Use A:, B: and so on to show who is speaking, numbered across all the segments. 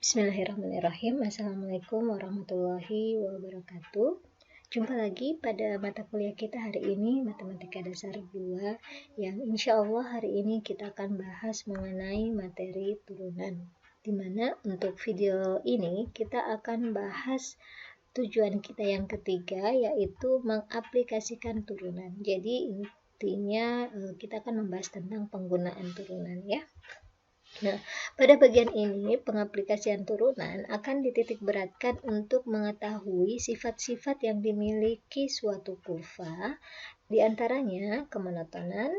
A: Bismillahirrahmanirrahim. Assalamualaikum warahmatullahi wabarakatuh. Jumpa lagi pada mata kuliah kita hari ini, Matematika Dasar 2, yang insya Allah hari ini kita akan bahas mengenai materi turunan. Dimana untuk video ini kita akan bahas tujuan kita yang ketiga, yaitu mengaplikasikan turunan. Jadi intinya kita akan membahas tentang penggunaan turunan ya. Nah, pada bagian ini pengaplikasian turunan akan dititik beratkan untuk mengetahui sifat-sifat yang dimiliki suatu kurva, diantaranya kemonotonan,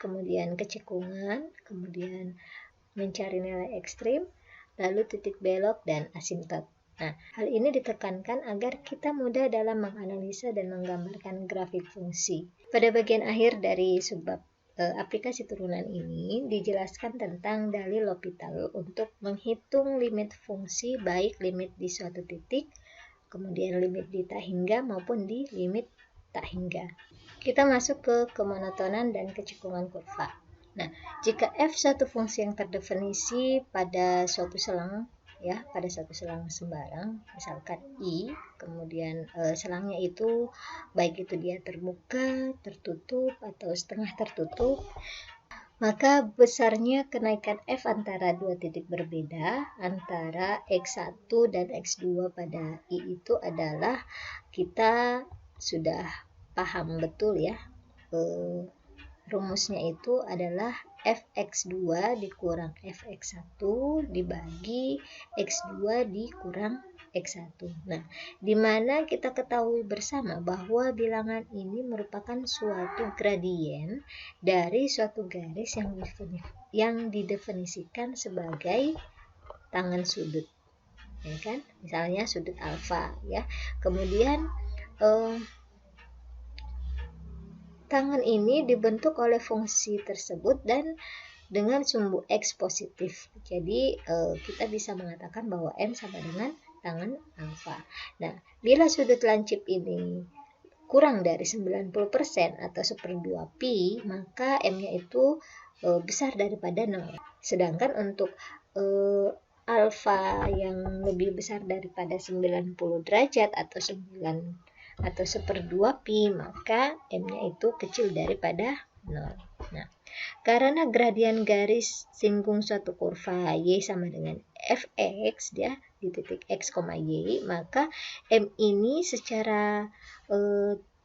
A: kemudian kecekungan, kemudian mencari nilai ekstrim, lalu titik belok, dan asimtot. Nah, hal ini ditekankan agar kita mudah dalam menganalisa dan menggambarkan grafik fungsi. Pada bagian akhir dari subbab aplikasi turunan ini dijelaskan tentang dalil L'Hopital untuk menghitung limit fungsi, baik limit di suatu titik, kemudian limit di tak hingga maupun di limit tak hingga. Kita masuk ke kemonotonan dan kecekungan kurva. Nah, jika f suatu fungsi yang terdefinisi pada suatu selang ya, pada suatu selang sembarang, misalkan I, kemudian selangnya itu baik itu dia terbuka, tertutup, atau setengah tertutup, maka besarnya kenaikan f antara dua titik berbeda, antara x1 dan x2 pada I itu adalah, kita sudah paham betul ya, rumusnya itu adalah fx2 dikurang fx1 dibagi x2 dikurang x1. Nah, dimana kita ketahui bersama bahwa bilangan ini merupakan suatu gradien dari suatu garis yang didefinisikan sebagai tangan sudut, ya kan? Misalnya sudut alfa ya. Kemudian tangan ini dibentuk oleh fungsi tersebut dan dengan sumbu X positif. Jadi kita bisa mengatakan bahwa M sama dengan tangan alfa. Nah, bila sudut lancip ini kurang dari 90% atau 1/2 pi, maka M-nya itu besar daripada 0. Sedangkan untuk alfa yang lebih besar daripada 90 derajat atau 1/2 pi, maka M-nya itu kecil daripada 0. Nah, karena gradien garis singgung suatu kurva Y sama dengan fx ya, di titik x, y, maka M ini secara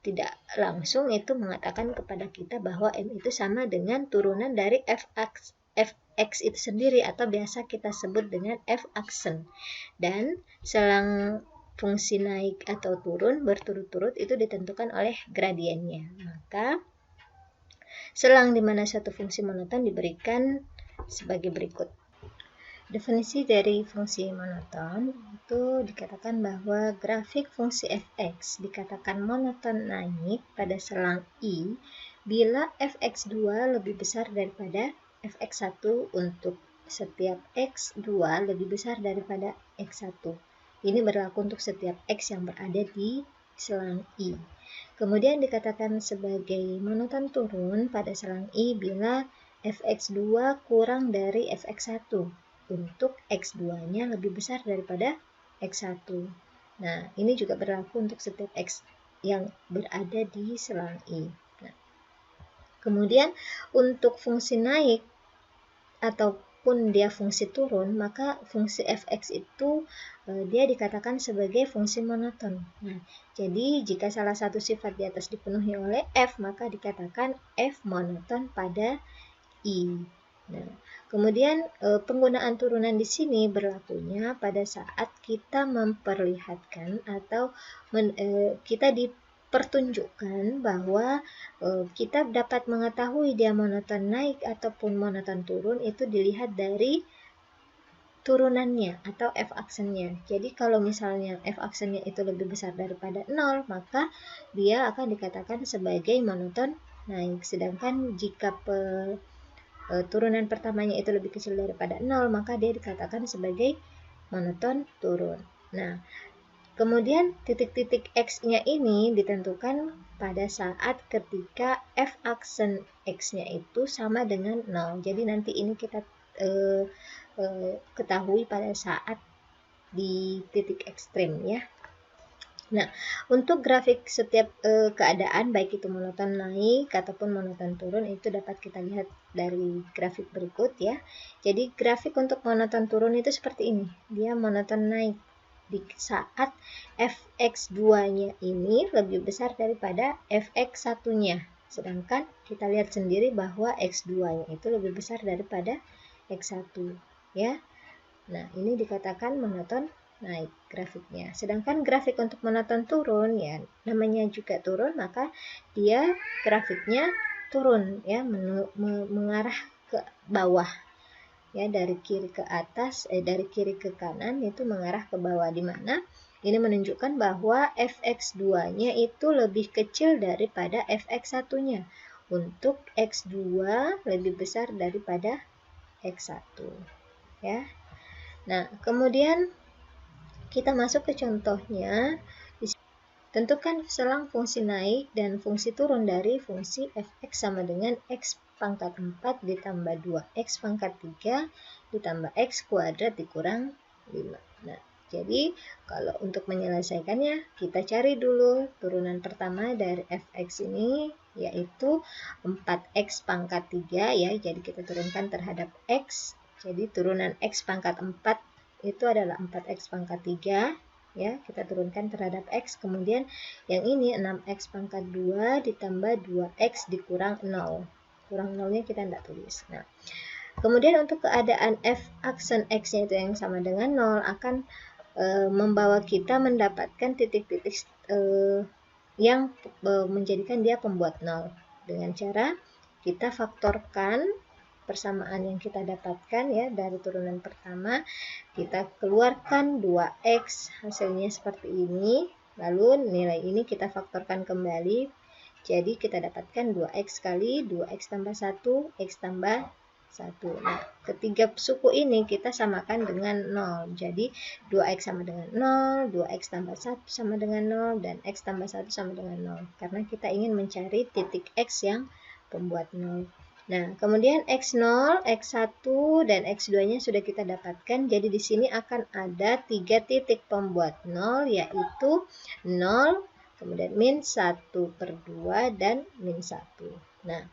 A: tidak langsung itu mengatakan kepada kita bahwa M itu sama dengan turunan dari fx itu sendiri, atau biasa kita sebut dengan f-aksen. Dan selang fungsi naik atau turun berturut-turut itu ditentukan oleh gradiennya. Maka selang di mana suatu fungsi monoton diberikan sebagai berikut. Definisi dari fungsi monoton itu dikatakan bahwa grafik fungsi fx dikatakan monoton naik pada selang I bila fx2 lebih besar daripada fx1 untuk setiap x2 lebih besar daripada x1. Ini berlaku untuk setiap X yang berada di selang I. Kemudian dikatakan sebagai monoton turun pada selang I bila fx2 kurang dari fx1 untuk x2-nya lebih besar daripada x1. Nah, ini juga berlaku untuk setiap X yang berada di selang I. Nah, kemudian untuk fungsi naik atau pun dia fungsi turun, maka fungsi fx itu dia dikatakan sebagai fungsi monoton. Nah, jadi jika salah satu sifat di atas dipenuhi oleh f, maka dikatakan f monoton pada I. Nah, kemudian penggunaan turunan di sini berlakunya pada saat kita memperlihatkan atau kita dipertunjukkan bahwa kita dapat mengetahui dia monoton naik ataupun monoton turun itu dilihat dari turunannya atau f-aksennya. Jadi kalau misalnya f-aksennya itu lebih besar daripada 0, maka dia akan dikatakan sebagai monoton naik. Sedangkan jika turunan pertamanya itu lebih kecil daripada 0, maka dia dikatakan sebagai monoton turun. Nah, kemudian titik-titik X-nya ini ditentukan pada saat ketika f-aksen X-nya itu sama dengan 0. Jadi nanti ini kita ketahui pada saat di titik ekstrim ya. Nah, untuk grafik setiap keadaan baik itu monoton naik ataupun monoton turun itu dapat kita lihat dari grafik berikut ya. Jadi grafik untuk monoton turun itu seperti ini. Dia monoton naik di saat fx2-nya ini lebih besar daripada fx1-nya. Sedangkan kita lihat sendiri bahwa x2-nya itu lebih besar daripada x1 ya. Nah, ini dikatakan monoton naik grafiknya. Sedangkan grafik untuk monoton turun ya namanya juga turun, maka dia grafiknya turun ya, mengarah ke bawah ya, dari kiri ke atas, dari kiri ke kanan itu mengarah ke bawah, di mana ini menunjukkan bahwa fx2-nya itu lebih kecil daripada fx1-nya. Untuk x2 lebih besar daripada x1 ya. Nah, kemudian kita masuk ke contohnya. Tentukan selang fungsi naik dan fungsi turun dari fungsi fx sama dengan x pangkat 4 ditambah 2x pangkat 3 ditambah x kuadrat dikurang 5. Nah, jadi kalau untuk menyelesaikannya, kita cari dulu turunan pertama dari fx ini, yaitu 4x pangkat 3 ya. Jadi kita turunkan terhadap x. Jadi turunan x pangkat 4 itu adalah 4x pangkat 3 ya, kita turunkan terhadap x. Kemudian yang ini 6x pangkat 2 ditambah 2x dikurang 0. Kurang 0-nya kita tidak tulis. Nah, kemudian untuk keadaan f aksen x-nya itu yang sama dengan 0 akan membawa kita mendapatkan titik-titik yang menjadikan dia pembuat 0 dengan cara kita faktorkan persamaan yang kita dapatkan ya dari turunan pertama, kita keluarkan 2x, hasilnya seperti ini, lalu nilai ini kita faktorkan kembali, jadi kita dapatkan 2x kali 2x tambah 1, x tambah 1. Nah, ketiga suku ini kita samakan dengan 0, jadi 2x sama dengan 0, 2x tambah 1 sama dengan 0, dan x tambah 1 sama dengan 0, karena kita ingin mencari titik x yang pembuat 0. Nah, kemudian x0, x1, dan x2-nya sudah kita dapatkan. Jadi di sini akan ada 3 titik pembuat 0, yaitu 0, kemudian min 1/2, dan min 1. Nah,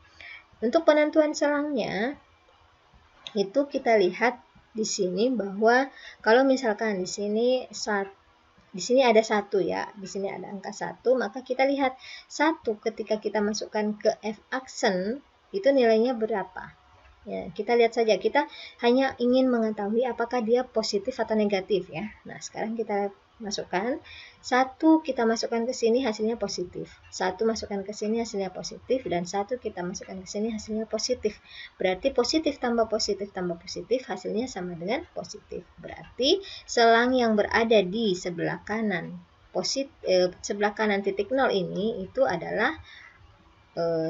A: untuk penentuan selangnya, itu kita lihat di sini bahwa kalau misalkan di sini ada 1 ya, di sini ada angka 1, maka kita lihat 1 ketika kita masukkan ke f aksen, itu nilainya berapa ya, kita lihat saja, kita hanya ingin mengetahui apakah dia positif atau negatif ya. Nah, sekarang kita masukkan 1, kita masukkan ke sini hasilnya positif, 1 masukkan ke sini hasilnya positif, dan 1 kita masukkan ke sini hasilnya positif. Berarti positif tambah positif tambah positif hasilnya sama dengan positif. Berarti selang yang berada di sebelah kanan sebelah kanan titik 0 ini itu adalah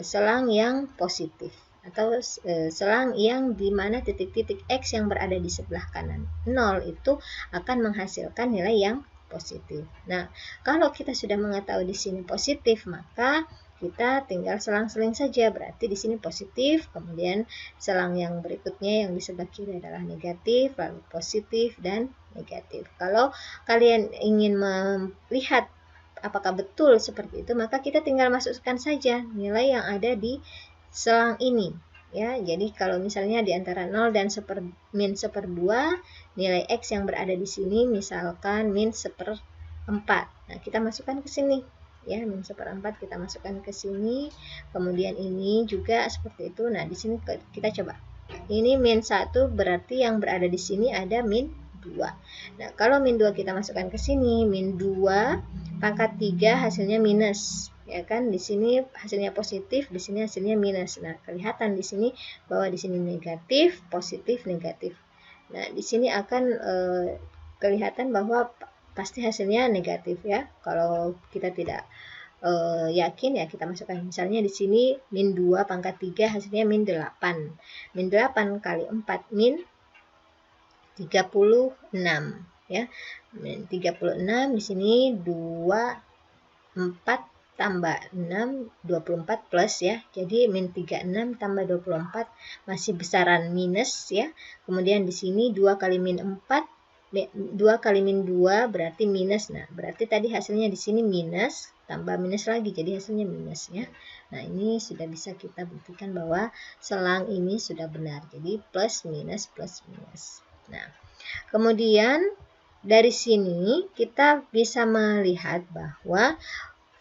A: selang yang positif, atau selang yang dimana titik-titik x yang berada di sebelah kanan 0 itu akan menghasilkan nilai yang positif. Nah, kalau kita sudah mengetahui di sini positif, maka kita tinggal selang-seling saja. Berarti di sini positif, kemudian selang yang berikutnya yang di sebelah kiri adalah negatif, lalu positif dan negatif. Kalau kalian ingin melihat apakah betul seperti itu, maka kita tinggal masukkan saja nilai yang ada di selang ini ya. Jadi kalau misalnya di antara 0 dan min 1/2, nilai x yang berada di sini misalkan min 1/4. Nah, kita masukkan ke sini ya, min 1/4 kita masukkan ke sini. Kemudian ini juga seperti itu. Nah, di sini kita coba. Ini min 1 berarti yang berada di sini ada min 2. Nah, kalau min 2 kita masukkan ke sini, min 2 pangkat 3 hasilnya minus. Ya kan, di sini hasilnya positif, di sini hasilnya minus. Nah, kelihatan di sini bahwa di sini negatif, positif, negatif. Nah, di sini akan kelihatan bahwa pasti hasilnya negatif ya. Kalau kita tidak yakin ya kita masukkan, misalnya di sini min 2 pangkat 3 hasilnya min 8. Min 8 kali 4 min 36 ya. Min 36 di sini 4 tambah 6 24 plus ya. Jadi min 36 tambah 24 masih besaran minus ya. Kemudian di sini 2 kali min 4 2 kali min 2 berarti minus. Nah, berarti tadi hasilnya di sini minus, tambah minus lagi, jadi hasilnya minus ya. Nah, ini sudah bisa kita buktikan bahwa selang ini sudah benar. Jadi plus minus plus minus. Nah, kemudian dari sini kita bisa melihat bahwa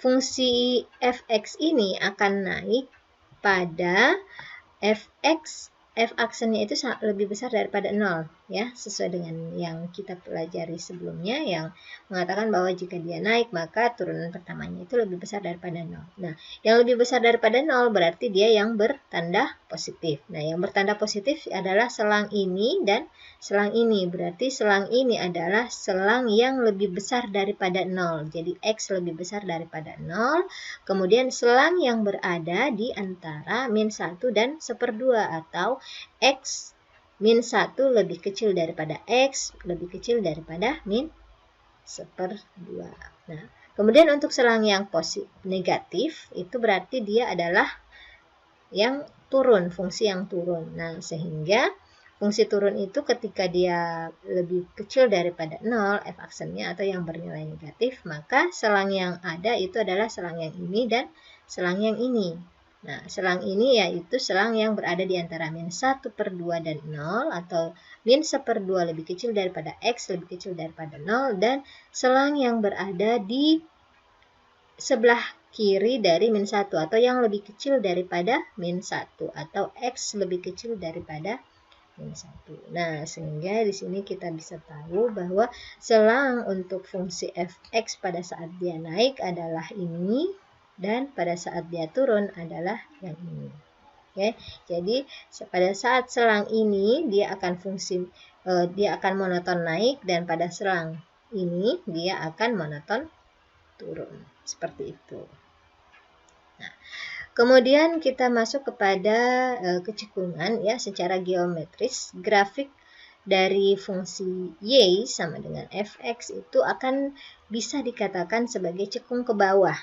A: fungsi fx ini akan naik pada f aksennya itu lebih besar daripada 0 ya, sesuai dengan yang kita pelajari sebelumnya yang mengatakan bahwa jika dia naik maka turunan pertamanya itu lebih besar daripada 0. Nah, yang lebih besar daripada 0 berarti dia yang bertanda positif. Nah, yang bertanda positif adalah selang ini dan selang ini. Berarti selang ini adalah selang yang lebih besar daripada 0. Jadi X lebih besar daripada 0. Kemudian selang yang berada di antara min 1 dan 1/2 atau X min 1 lebih kecil daripada X lebih kecil daripada min 1/2. Nah, kemudian untuk selang yang negatif itu berarti dia adalah yang turun, fungsi yang turun. Nah, sehingga fungsi turun itu ketika dia lebih kecil daripada 0 f aksennya atau yang bernilai negatif, maka selang yang ada itu adalah selang yang ini dan selang yang ini. Nah, selang ini yaitu selang yang berada di antara min 1/2 dan 0 atau min 1/2 lebih kecil daripada X lebih kecil daripada 0 dan selang yang berada di sebelah kiri dari min 1 atau yang lebih kecil daripada min 1 atau X lebih kecil daripada min 1. Nah, sehingga di sini kita bisa tahu bahwa selang untuk fungsi fx pada saat dia naik adalah ini dan pada saat dia turun adalah yang ini. Oke, jadi pada saat selang ini dia akan dia akan monoton naik dan pada selang ini dia akan monoton turun. Seperti itu. Nah, kemudian kita masuk kepada kecekungan ya secara geometris. Grafik dari fungsi y sama dengan fx itu akan bisa dikatakan sebagai cekung ke bawah.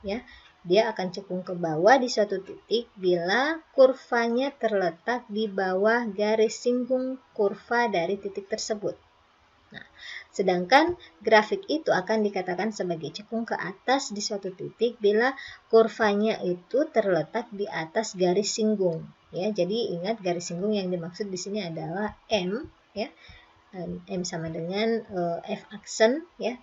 A: Ya, dia akan cekung ke bawah di suatu titik bila kurvanya terletak di bawah garis singgung kurva dari titik tersebut. Nah, sedangkan grafik itu akan dikatakan sebagai cekung ke atas di suatu titik bila kurvanya itu terletak di atas garis singgung. Ya, jadi ingat garis singgung yang dimaksud di sini adalah M, ya, M sama dengan f aksen, ya,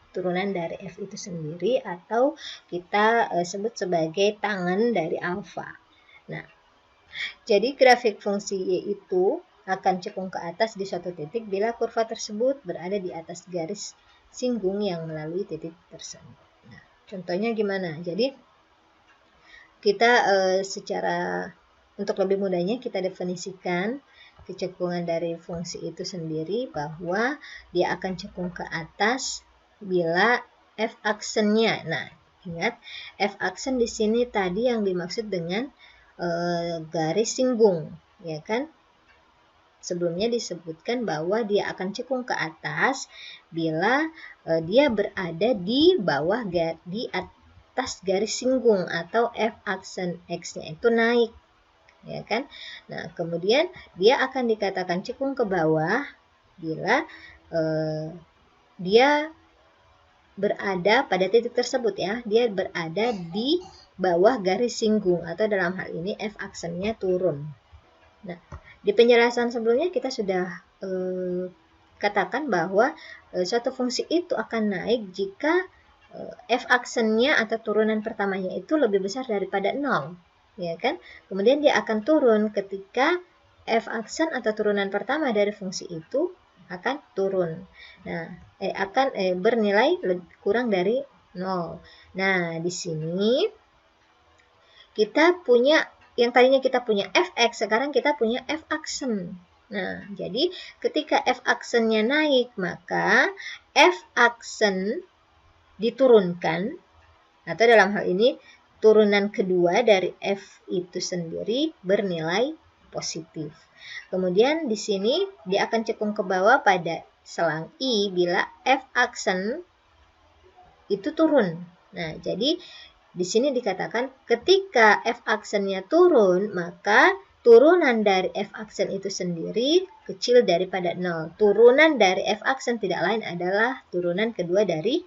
A: turunan dari F itu sendiri atau kita sebut sebagai tangan dari alfa. Nah, jadi grafik fungsi Y itu akan cekung ke atas di suatu titik bila kurva tersebut berada di atas garis singgung yang melalui titik tersebut. Nah, contohnya gimana? Jadi kita secara untuk lebih mudahnya kita definisikan kecekungan dari fungsi itu sendiri bahwa dia akan cekung ke atas bila f aksennya. Nah, ingat f aksen di sini tadi yang dimaksud dengan garis singgung, ya kan? Sebelumnya disebutkan bahwa dia akan cekung ke atas bila dia berada di bawah di atas garis singgung atau f aksen x-nya itu naik, ya kan? Nah, kemudian dia akan dikatakan cekung ke bawah bila dia berada pada titik tersebut, ya, dia berada di bawah garis singgung atau dalam hal ini f aksennya turun. Nah, di penjelasan sebelumnya kita sudah katakan bahwa suatu fungsi itu akan naik jika f aksennya atau turunan pertamanya itu lebih besar daripada 0, ya kan? Kemudian dia akan turun ketika f aksen atau turunan pertama dari fungsi itu akan turun. Nah, akan bernilai kurang dari 0. Nah, di sini kita punya yang tadinya kita punya fx, sekarang kita punya f aksen. Nah, jadi ketika f aksennya naik, maka f aksen diturunkan atau dalam hal ini turunan kedua dari f itu sendiri bernilai positif. Kemudian di sini dia akan cekung ke bawah pada selang I bila f aksen itu turun. Nah, jadi di sini dikatakan ketika f aksennya turun, maka turunan dari f aksen itu sendiri kecil daripada 0. Turunan dari f aksen tidak lain adalah turunan kedua dari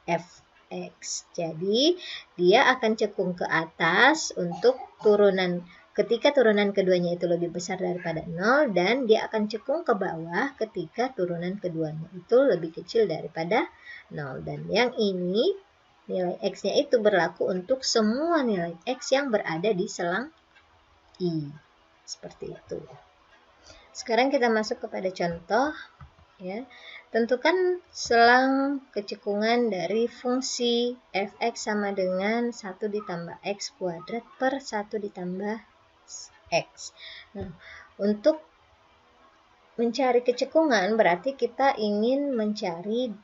A: fx. Jadi, dia akan cekung ke atas untuk ketika turunan keduanya itu lebih besar daripada 0, dan dia akan cekung ke bawah ketika turunan keduanya itu lebih kecil daripada 0. Dan yang ini, nilai x-nya itu berlaku untuk semua nilai x yang berada di selang I. Seperti itu. Sekarang kita masuk kepada contoh. Ya. Tentukan selang kecekungan dari fungsi fx sama dengan 1 ditambah x kuadrat per 1 ditambah x. Nah, untuk mencari kecekungan berarti kita ingin mencari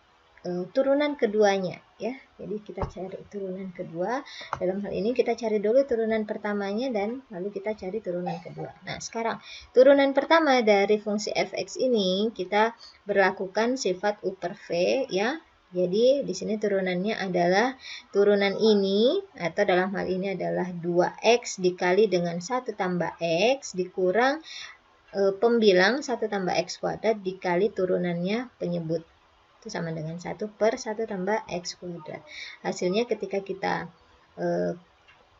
A: turunan keduanya, ya. Jadi kita cari turunan kedua. Dalam hal ini kita cari dulu turunan pertamanya dan lalu kita cari turunan kedua. Nah, sekarang turunan pertama dari fungsi fx ini kita berlakukan sifat u per v, ya. Jadi di sini turunannya adalah turunan ini, atau dalam hal ini adalah 2x dikali dengan 1 tambah x dikurang pembilang 1 tambah x kuadrat dikali turunannya penyebut. Itu sama dengan 1 per 1 tambah x kuadrat. Hasilnya ketika kita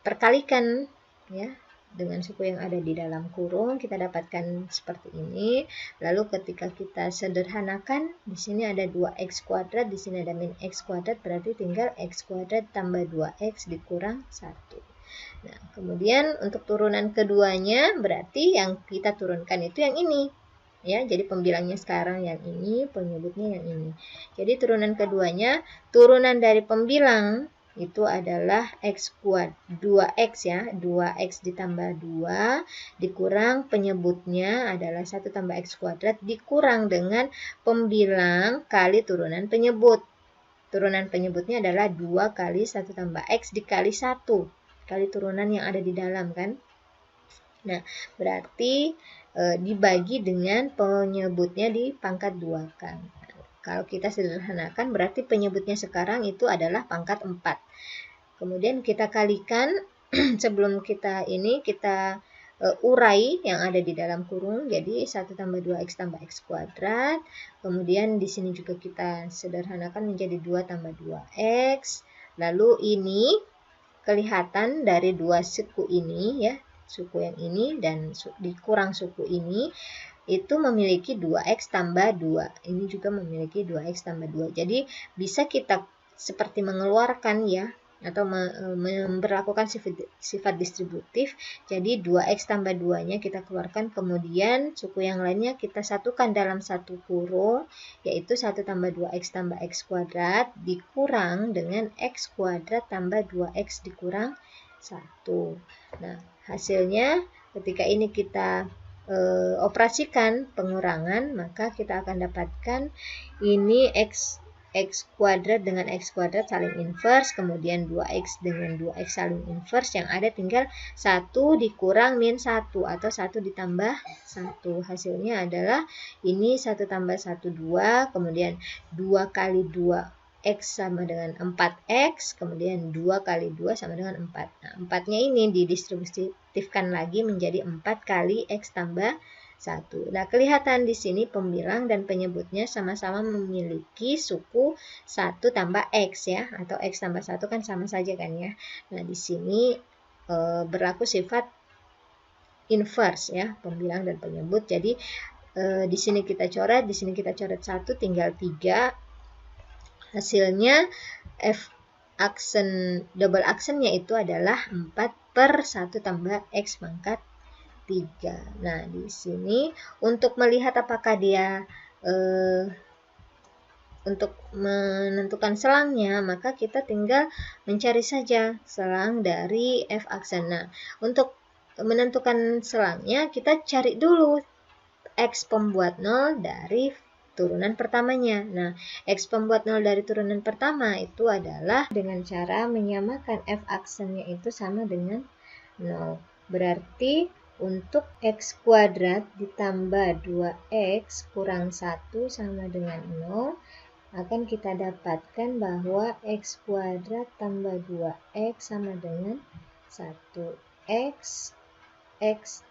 A: perkalikan, ya, dengan suku yang ada di dalam kurung, kita dapatkan seperti ini. Lalu ketika kita sederhanakan, di sini ada 2x kuadrat, di sini ada min x kuadrat, berarti tinggal x kuadrat tambah 2x dikurang 1. Nah, kemudian untuk turunan keduanya berarti yang kita turunkan itu yang ini. Ya, jadi pembilangnya sekarang yang ini, penyebutnya yang ini. Jadi turunan keduanya, turunan dari pembilang itu adalah x kuadrat 2x, ya, 2x ditambah 2 dikurang penyebutnya adalah 1 tambah x kuadrat dikurang dengan pembilang kali turunan penyebut. Turunan penyebutnya adalah 2 kali 1 tambah x dikali 1 kali turunan yang ada di dalam, kan. Nah, berarti dibagi dengan penyebutnya di pangkat 2 kan. Kalau kita sederhanakan berarti penyebutnya sekarang itu adalah pangkat 4. Kemudian kita kalikan sebelum kita urai yang ada di dalam kurung, jadi 1 tambah 2x tambah x kuadrat. Kemudian di sini juga kita sederhanakan menjadi 2 tambah 2x. Lalu ini kelihatan dari dua suku ini, ya, suku yang ini dan dikurang suku ini itu memiliki 2x tambah 2. Ini juga memiliki 2x tambah 2. Jadi bisa kita seperti mengeluarkan, ya, atau memperlakukan sifat distributif. Jadi 2x tambah 2-nya kita keluarkan, kemudian suku yang lainnya kita satukan dalam satu kurung, yaitu 1 tambah 2x tambah x kuadrat dikurang dengan x kuadrat tambah 2x dikurang 1. Nah, hasilnya ketika ini kita operasikan pengurangan, maka kita akan dapatkan ini x kuadrat dengan x kuadrat saling inverse, kemudian 2x dengan 2x saling inverse, yang ada tinggal 1 dikurang min 1 atau 1 ditambah 1. Hasilnya adalah ini 1 tambah 1 2, kemudian 2 kali 2x sama dengan 4x, kemudian 2 kali 2 sama dengan 4. Nah, 4-nya ini didistributifkan lagi menjadi 4 kali x tambah 1. Nah, kelihatan di sini pembilang dan penyebutnya sama-sama memiliki suku 1 tambah x, ya, atau x tambah 1 kan sama saja kan, ya. Nah, di sini berlaku sifat inverse, ya, pembilang dan penyebut. Jadi di sini kita coret, di sini kita coret 1, tinggal 3. Hasilnya f aksen double aksennya itu adalah 4 per 1 tambah x pangkat 3. Nah, di sini untuk melihat apakah dia untuk menentukan selangnya, maka kita tinggal mencari saja selang dari f aksen. Nah, untuk menentukan selangnya kita cari dulu x pembuat 0 dari turunan pertamanya. Nah, x pembuat 0 dari turunan pertama itu adalah dengan cara menyamakan f aksennya itu sama dengan 0. Berarti untuk x kuadrat ditambah 2x kurang 1 sama dengan 0, akan kita dapatkan bahwa x kuadrat tambah 2x sama dengan 1. X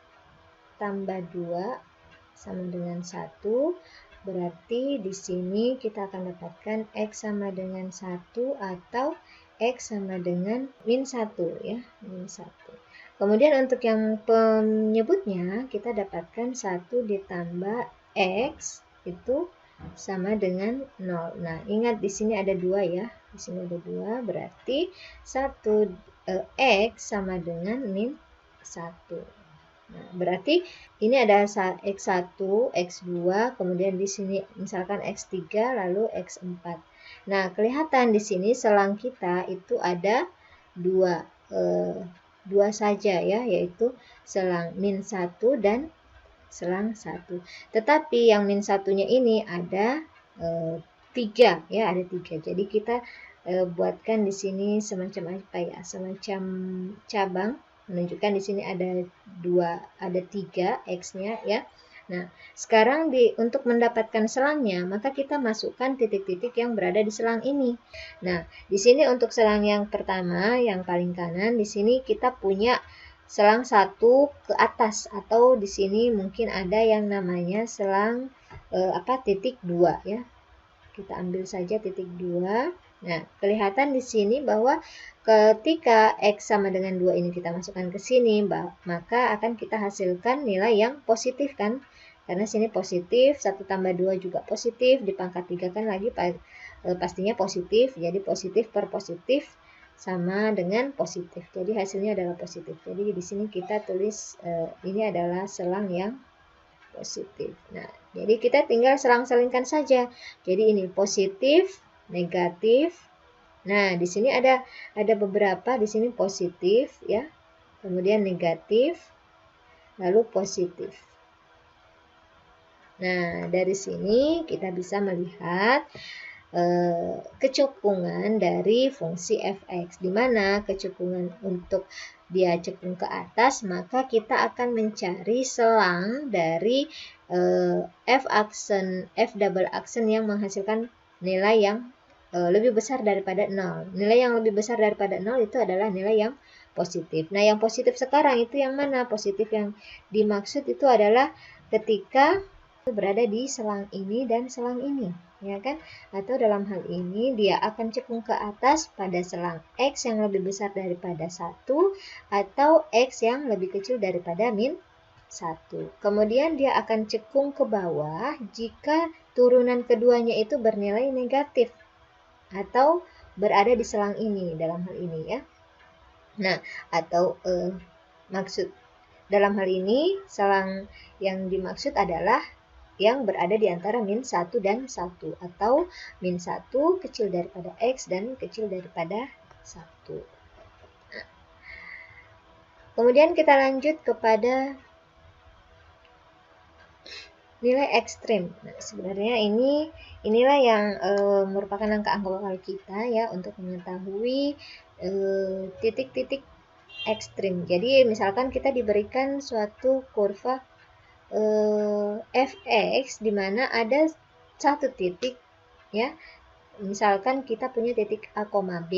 A: tambah 2 sama dengan 1. Berarti di sini kita akan dapatkan X sama dengan 1 atau X sama dengan min 1 ya, min 1. Kemudian untuk yang penyebutnya kita dapatkan 1 ditambah X itu sama dengan 0. Nah, ingat di sini ada 2 ya. Di sini ada 2, berarti 1 X sama dengan min 1. Nah, berarti ini ada X1, X2, kemudian di sini misalkan X3, lalu X4. Nah, kelihatan di sini selang kita itu ada dua saja ya, yaitu selang min 1 dan selang 1. Tetapi yang min 1-nya ini ada 3 ya, ada 3. Jadi kita buatkan di sini semacam apa ya? Semacam cabang, menunjukkan di sini ada 3 X-nya ya. Nah, sekarang untuk mendapatkan selangnya, maka kita masukkan titik-titik yang berada di selang ini. Nah, di sini untuk selang yang pertama, yang paling kanan, di sini kita punya selang 1 ke atas, atau di sini mungkin ada yang namanya selang titik 2 ya. Kita ambil saja titik 2. Nah, kelihatan di sini bahwa ketika X sama dengan 2 ini kita masukkan ke sini, maka akan kita hasilkan nilai yang positif kan? Karena sini positif, 1 tambah 2 juga positif, dipangkat 3 kan lagi pastinya positif, jadi positif per positif sama dengan positif. Jadi hasilnya adalah positif. Jadi di sini kita tulis ini adalah selang yang positif. Nah, jadi kita tinggal selang-selingkan saja. Jadi ini positif, negatif. Nah, di sini ada beberapa, di sini positif ya. Kemudian negatif, lalu positif. Nah, dari sini kita bisa melihat kecukungan dari fungsi fx, di mana kecukungan untuk dia cekung ke atas, maka kita akan mencari selang dari f double aksen yang menghasilkan nilai yang lebih besar daripada 0. Nilai yang lebih besar daripada 0 itu adalah nilai yang positif. Nah, yang positif sekarang itu yang mana? Positif yang dimaksud itu adalah ketika berada di selang ini dan selang ini, ya kan? Atau dalam hal ini dia akan cekung ke atas pada selang X yang lebih besar daripada 1 atau X yang lebih kecil daripada min 1. Kemudian dia akan cekung ke bawah jika turunan keduanya itu bernilai negatif atau berada di selang ini dalam hal ini ya. Nah, atau maksud dalam hal ini selang yang dimaksud adalah yang berada di antara min 1 dan 1, atau min 1 kecil daripada X dan kecil daripada 1. Nah, kemudian kita lanjut kepada nilai ekstrim. Nah, sebenarnya inilah yang merupakan angka lokal kita ya, untuk mengetahui titik-titik ekstrim. Jadi misalkan kita diberikan suatu kurva fx di mana ada satu titik ya. Misalkan kita punya titik A, B.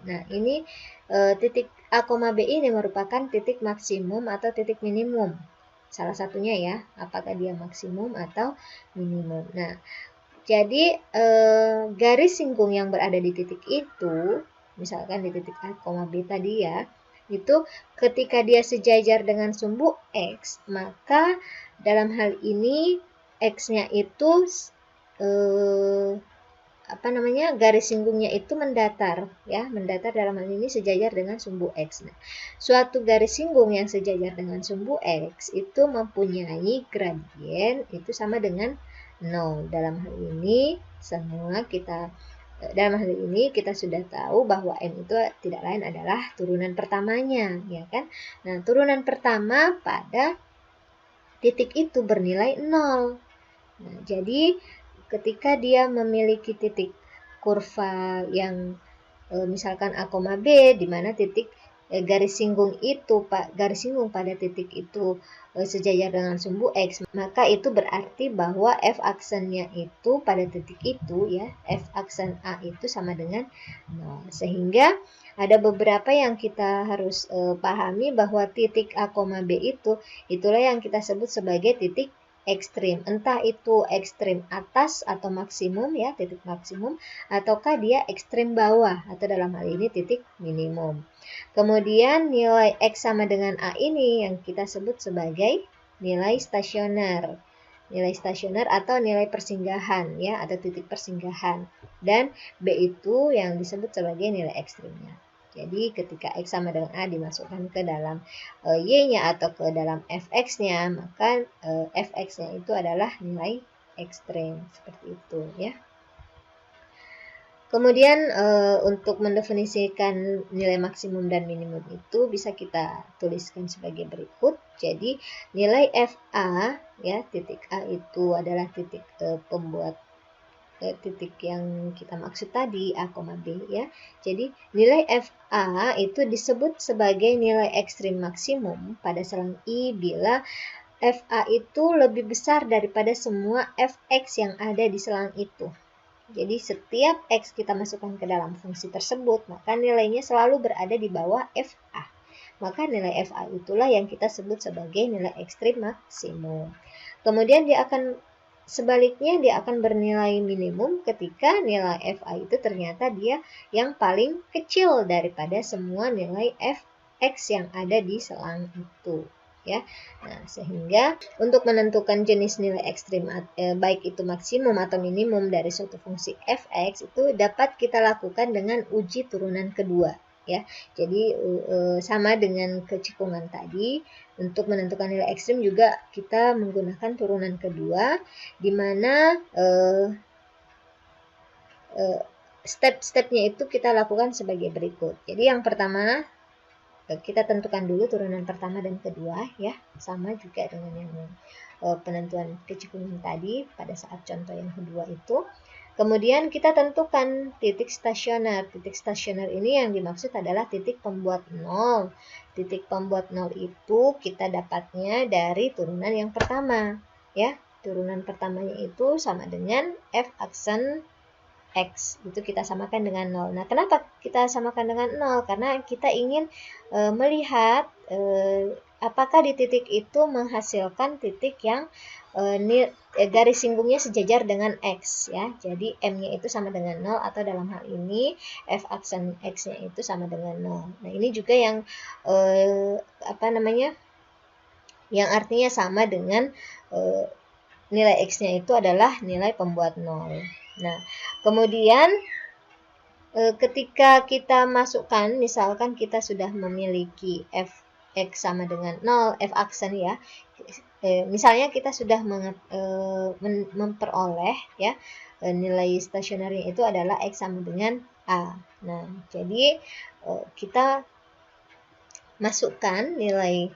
A: Nah, ini titik A, B ini merupakan titik maksimum atau titik minimum. Salah satunya ya, apakah dia maksimum atau minimum. Nah, jadi garis singgung yang berada di titik itu, misalkan di titik A, B tadi ya, itu ketika dia sejajar dengan sumbu X, maka dalam hal ini X-nya itu garis singgungnya itu mendatar ya, mendatar dalam hal ini sejajar dengan sumbu X. Nah, suatu garis singgung yang sejajar dengan sumbu X itu mempunyai gradien itu sama dengan 0. Dalam hal ini kita sudah tahu bahwa M itu tidak lain adalah turunan pertamanya, ya kan? Nah, turunan pertama pada titik itu bernilai 0. Nah, jadi ketika dia memiliki titik kurva yang misalkan A, B, di mana titik garis singgung pada titik itu sejajar dengan sumbu X, maka itu berarti bahwa f aksennya itu pada titik itu ya, f aksen A itu sama dengan 0. Sehingga ada beberapa yang kita harus pahami bahwa titik A, B itulah yang kita sebut sebagai titik ekstrim. Entah itu ekstrim atas atau maksimum ya, titik maksimum, ataukah dia ekstrim bawah atau dalam hal ini titik minimum. Kemudian nilai X sama dengan A ini yang kita sebut sebagai nilai stasioner. Nilai stasioner atau nilai persinggahan ya, atau titik persinggahan. Dan B itu yang disebut sebagai nilai ekstrimnya. Jadi ketika X sama dengan A dimasukkan ke dalam Y-nya atau ke dalam Fx-nya, maka Fx-nya itu adalah nilai ekstrim. Seperti itu ya. Kemudian untuk mendefinisikan nilai maksimum dan minimum itu bisa kita tuliskan sebagai berikut. Jadi nilai FA ya, titik A itu adalah titik pembuat titik yang kita maksud tadi A, B ya. Jadi nilai FA itu disebut sebagai nilai ekstrim maksimum pada selang I bila FA itu lebih besar daripada semua Fx yang ada di selang itu. Jadi setiap X kita masukkan ke dalam fungsi tersebut, maka nilainya selalu berada di bawah FA. Maka nilai FA itulah yang kita sebut sebagai nilai ekstrim maksimum. Kemudian sebaliknya dia akan bernilai minimum ketika nilai FA itu ternyata dia yang paling kecil daripada semua nilai Fx yang ada di selang itu. Ya, nah sehingga untuk menentukan jenis nilai ekstrim baik itu maksimum atau minimum dari suatu fungsi fx itu dapat kita lakukan dengan uji turunan kedua ya. Jadi sama dengan kecekungan tadi, untuk menentukan nilai ekstrim juga kita menggunakan turunan kedua, di mana step-stepnya itu kita lakukan sebagai berikut. Jadi yang pertama kita tentukan dulu turunan pertama dan kedua ya, sama juga dengan yang penentuan kecekungan tadi pada saat contoh yang kedua itu. Kemudian kita tentukan titik stasioner. Titik stasioner ini yang dimaksud adalah titik pembuat nol. Titik pembuat nol itu kita dapatnya dari turunan yang pertama ya. Turunan pertamanya itu sama dengan F aksen X, itu kita samakan dengan 0. Nah, kenapa kita samakan dengan 0? Karena kita ingin melihat apakah di titik itu menghasilkan titik yang garis singgungnya sejajar dengan X ya. Jadi M-nya itu sama dengan 0 atau dalam hal ini F aksen X-nya itu sama dengan 0. Nah, ini juga yang yang artinya sama dengan nilai X-nya itu adalah nilai pembuat 0. Nah, kemudian ketika kita masukkan, misalkan kita sudah memiliki Fx sama dengan 0, F aksen ya, misalnya kita sudah memperoleh ya nilai stasionernya itu adalah X sama dengan A. Nah, jadi kita masukkan nilai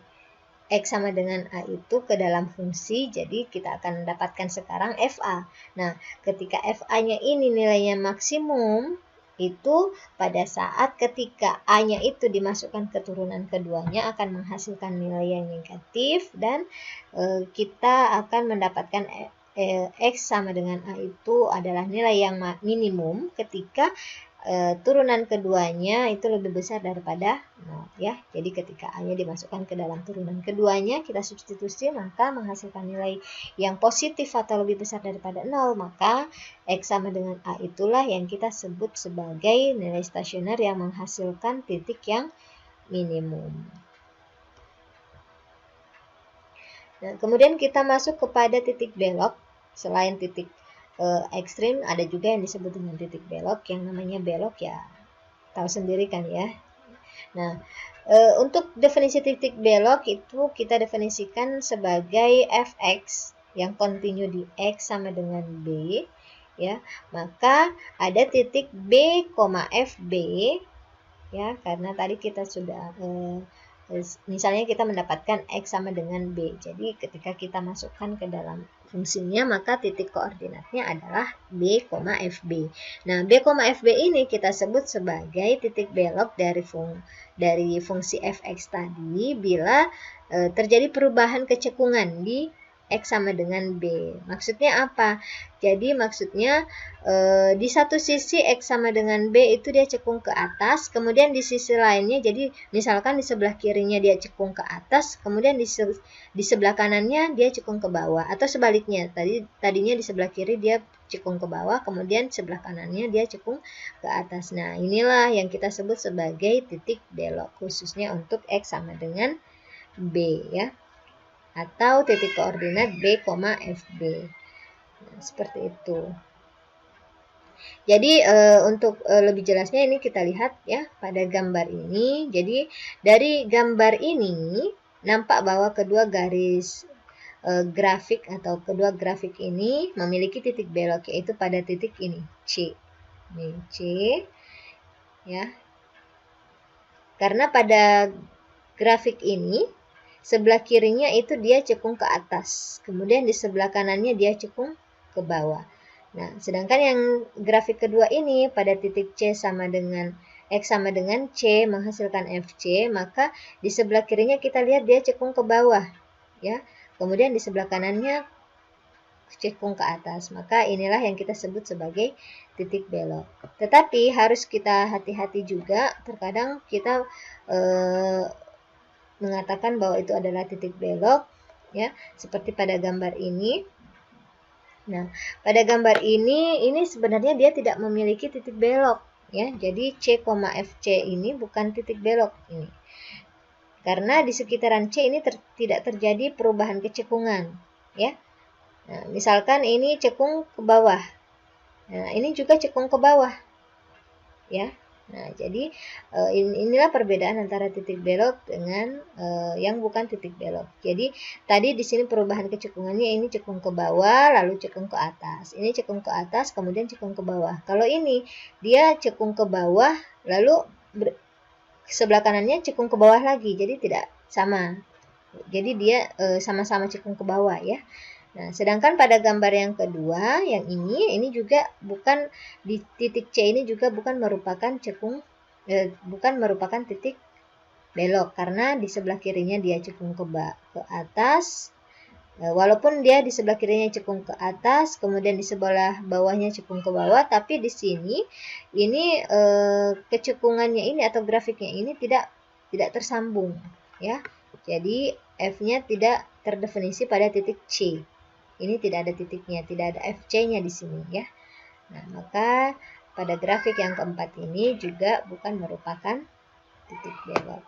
A: X sama dengan A itu ke dalam fungsi, jadi kita akan mendapatkan sekarang FA. Nah, ketika FA-nya ini nilainya maksimum, itu pada saat ketika A-nya itu dimasukkan ke turunan keduanya akan menghasilkan nilai yang negatif, dan kita akan mendapatkan X sama dengan A itu adalah nilai yang minimum ketika turunan keduanya itu lebih besar daripada 0 ya. Jadi ketika A-nya dimasukkan ke dalam turunan keduanya, kita substitusi maka menghasilkan nilai yang positif atau lebih besar daripada 0, maka X sama dengan A itulah yang kita sebut sebagai nilai stasioner yang menghasilkan titik yang minimum. Nah, kemudian kita masuk kepada titik belok. Selain titik ekstrim, ada juga yang disebut dengan titik belok. Yang namanya belok ya tahu sendiri kan ya. Nah, untuk definisi titik belok itu kita definisikan sebagai fx yang kontinu di x sama dengan b ya. Maka ada titik b, fb ya, karena tadi kita sudah misalnya kita mendapatkan X sama dengan B. Jadi ketika kita masukkan ke dalam fungsinya, maka titik koordinatnya adalah B, FB. Nah, B, FB ini kita sebut sebagai titik belok dari fungsi fx tadi bila terjadi perubahan kecekungan di X sama dengan B. Maksudnya apa? Jadi maksudnya di satu sisi X sama dengan B itu dia cekung ke atas, kemudian di sisi lainnya, jadi misalkan di sebelah kirinya dia cekung ke atas, kemudian di sebelah kanannya dia cekung ke bawah, atau sebaliknya, tadinya di sebelah kiri dia cekung ke bawah, kemudian sebelah kanannya dia cekung ke atas. Nah, inilah yang kita sebut sebagai titik belok, khususnya untuk X sama dengan B ya, atau titik koordinat B, FB. Nah, seperti itu. Jadi untuk lebih jelasnya ini kita lihat ya pada gambar ini. Jadi dari gambar ini nampak bahwa kedua garis grafik atau kedua grafik ini memiliki titik belok, yaitu pada titik ini C. Ini C ya. Karena pada grafik ini sebelah kirinya itu dia cekung ke atas, kemudian di sebelah kanannya dia cekung ke bawah. Nah, sedangkan yang grafik kedua ini pada titik C sama dengan X sama dengan C menghasilkan FC, maka di sebelah kirinya kita lihat dia cekung ke bawah ya. Kemudian di sebelah kanannya cekung ke atas. Maka inilah yang kita sebut sebagai titik belok. Tetapi harus kita hati-hati juga, terkadang kita mengatakan bahwa itu adalah titik belok ya, seperti pada gambar ini. Nah, pada gambar ini sebenarnya dia tidak memiliki titik belok ya. Jadi C, FC ini bukan titik belok ini. Karena di sekitaran C ini tidak terjadi perubahan kecekungan ya. Nah, misalkan ini cekung ke bawah. Nah, ini juga cekung ke bawah ya. Nah, jadi inilah perbedaan antara titik belok dengan yang bukan titik belok. Jadi tadi di sini perubahan kecekungannya, ini cekung ke bawah lalu cekung ke atas. Ini cekung ke atas kemudian cekung ke bawah. Kalau ini dia cekung ke bawah lalu sebelah kanannya cekung ke bawah lagi. Jadi tidak sama. Jadi dia sama-sama cekung ke bawah ya. Nah, sedangkan pada gambar yang kedua, yang ini juga bukan di titik C ini juga bukan merupakan bukan merupakan titik belok, karena di sebelah kirinya dia cekung ke atas. Walaupun dia di sebelah kirinya cekung ke atas, kemudian di sebelah bawahnya cekung ke bawah, tapi di sini ini kecekungannya ini atau grafiknya ini tidak tersambung ya. Jadi F-nya tidak terdefinisi pada titik C. Ini tidak ada titiknya, tidak ada FC-nya di sini ya. Nah, maka pada grafik yang keempat ini juga bukan merupakan titik belok.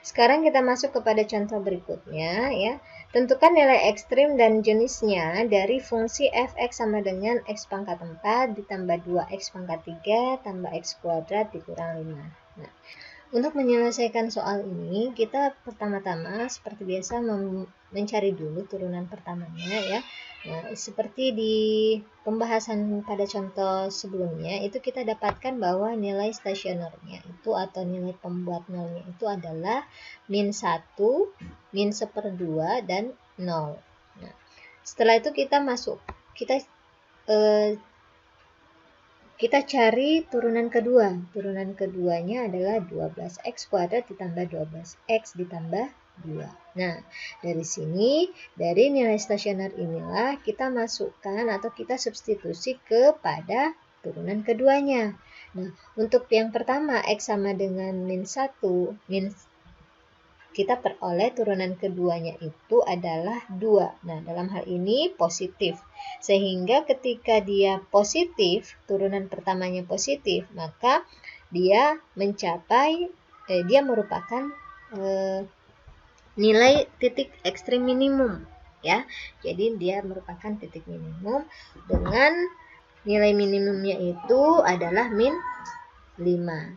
A: Sekarang kita masuk kepada contoh berikutnya ya. Tentukan nilai ekstrim dan jenisnya dari fungsi fx sama dengan x pangkat 4 ditambah 2x pangkat 3 tambah x kuadrat dikurang 5. Nah, untuk menyelesaikan soal ini, kita pertama-tama seperti biasa mencari dulu turunan pertamanya ya. Nah, seperti di pembahasan pada contoh sebelumnya, itu kita dapatkan bahwa nilai stasionernya itu atau nilai pembuat nolnya itu adalah min 1, min 1/2, dan 0. Nah, setelah itu kita cari turunan kedua. Turunan keduanya adalah 12x kuadrat ditambah 12x ditambah 2. Nah, dari sini, dari nilai stasioner inilah kita masukkan atau kita substitusi kepada turunan keduanya. Nah, untuk yang pertama, x sama dengan min 1, kita peroleh turunan keduanya itu adalah 2. Nah, dalam hal ini positif. Sehingga ketika dia positif, turunan pertamanya positif, maka dia merupakan nilai titik ekstrim minimum ya. Jadi dia merupakan titik minimum dengan nilai minimumnya itu adalah min 5.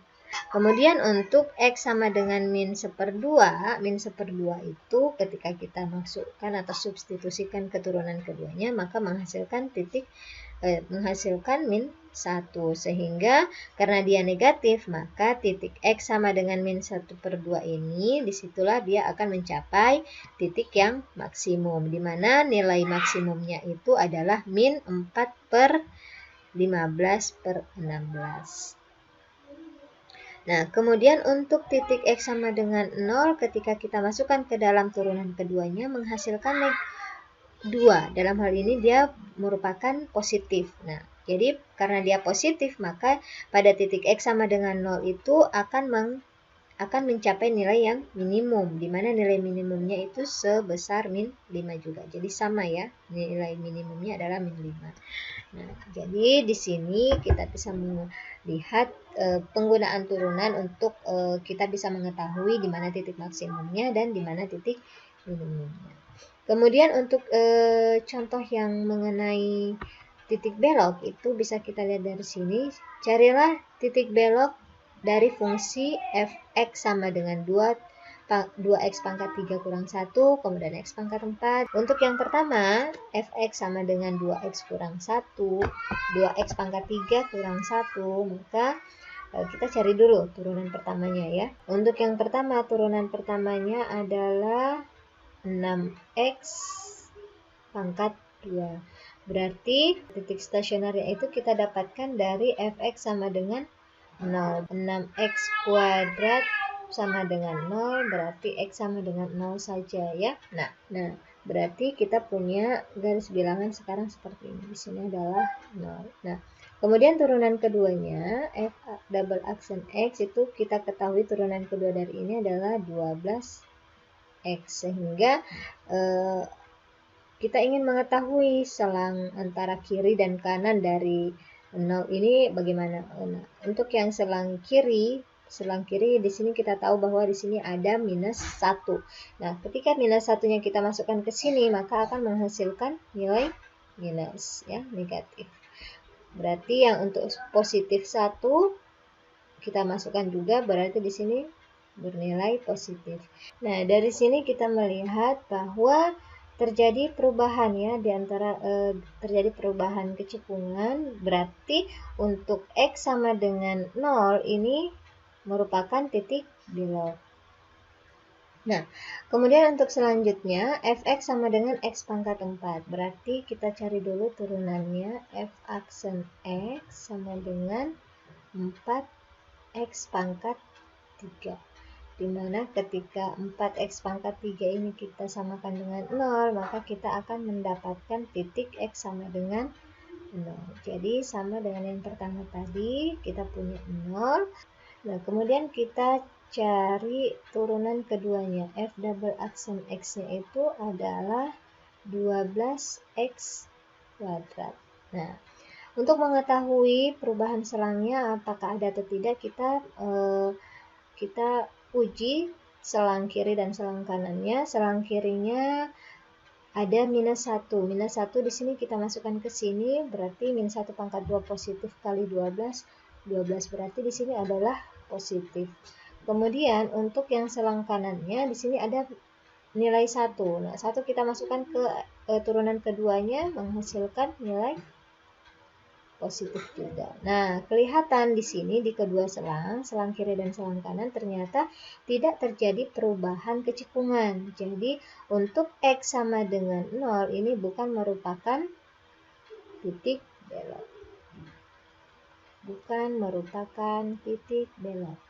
A: Kemudian untuk x sama dengan min 1/2 itu ketika kita masukkan atau substitusikan keturunan keduanya, maka menghasilkan min 1. Sehingga karena dia negatif, maka titik x sama dengan min 1/2 ini, disitulah dia akan mencapai titik yang maksimum, di mana nilai maksimumnya itu adalah min 4/15/16. Nah, kemudian untuk titik x sama dengan 0 ketika kita masukkan ke dalam turunan keduanya menghasilkan 2. Dalam hal ini dia merupakan positif. Nah, jadi karena dia positif, maka pada titik X sama dengan 0 itu akan mencapai nilai yang minimum, di mana nilai minimumnya itu sebesar min 5 juga. Jadi sama ya, nilai minimumnya adalah min 5. Nah, jadi di sini kita bisa melihat penggunaan turunan untuk kita bisa mengetahui di mana titik maksimumnya dan di mana titik minimumnya. Kemudian untuk contoh yang mengenai titik belok itu bisa kita lihat dari sini. Carilah titik belok dari fungsi f(x) sama dengan 2x pangkat 3 kurang 1, kemudian x pangkat 4. Untuk yang pertama, f(x) sama dengan 2x kurang 1, 2x pangkat 3 kurang 1, maka kita cari dulu turunan pertamanya ya. Untuk yang pertama, turunan pertamanya adalah 6x pangkat 2. Berarti titik stasionernya itu kita dapatkan dari f(x) sama dengan 0. 6x kuadrat sama dengan 0, berarti x sama dengan 0 saja ya. Nah, berarti kita punya garis bilangan sekarang seperti ini. Di sini adalah 0. Nah, kemudian turunan keduanya, f double aksen x itu kita ketahui turunan kedua dari ini adalah 12x. Sehingga kita ingin mengetahui selang antara kiri dan kanan dari 0 ini bagaimana. Nah, untuk yang selang kiri di sini kita tahu bahwa di sini ada minus 1. Nah, ketika minus 1-nya kita masukkan ke sini, maka akan menghasilkan nilai minus ya, negatif. Berarti yang untuk positif 1 kita masukkan juga, berarti di sini bernilai positif. Nah, dari sini kita melihat bahwa terjadi perubahan ya di antara terjadi perubahan kecekungan, berarti untuk x sama dengan 0 ini merupakan titik belok. Nah, kemudian untuk selanjutnya f(x) sama dengan x pangkat 4. Berarti kita cari dulu turunannya, f aksen x sama dengan 4x pangkat 3. Dimana ketika 4x pangkat 3 ini kita samakan dengan 0, maka kita akan mendapatkan titik x sama dengan 0. Jadi sama dengan yang pertama tadi, kita punya 0. Nah, kemudian kita cari turunan keduanya, f double aksen x-nya itu adalah 12x kuadrat. Nah, untuk mengetahui perubahan selangnya apakah ada atau tidak, kita uji selang kiri dan selang kanannya. Selang kirinya ada minus 1. Minus 1 di sini kita masukkan ke sini, berarti minus 1 pangkat 2 positif kali 12. 12 berarti di sini adalah positif. Kemudian untuk yang selang kanannya di sini ada nilai 1. Nah, 1 kita masukkan ke turunan keduanya menghasilkan nilai positif juga. Nah, kelihatan di sini di kedua selang kiri dan selang kanan ternyata tidak terjadi perubahan kecekungan. Jadi, untuk x sama dengan 0 ini bukan merupakan titik belok. Bukan merupakan titik belok.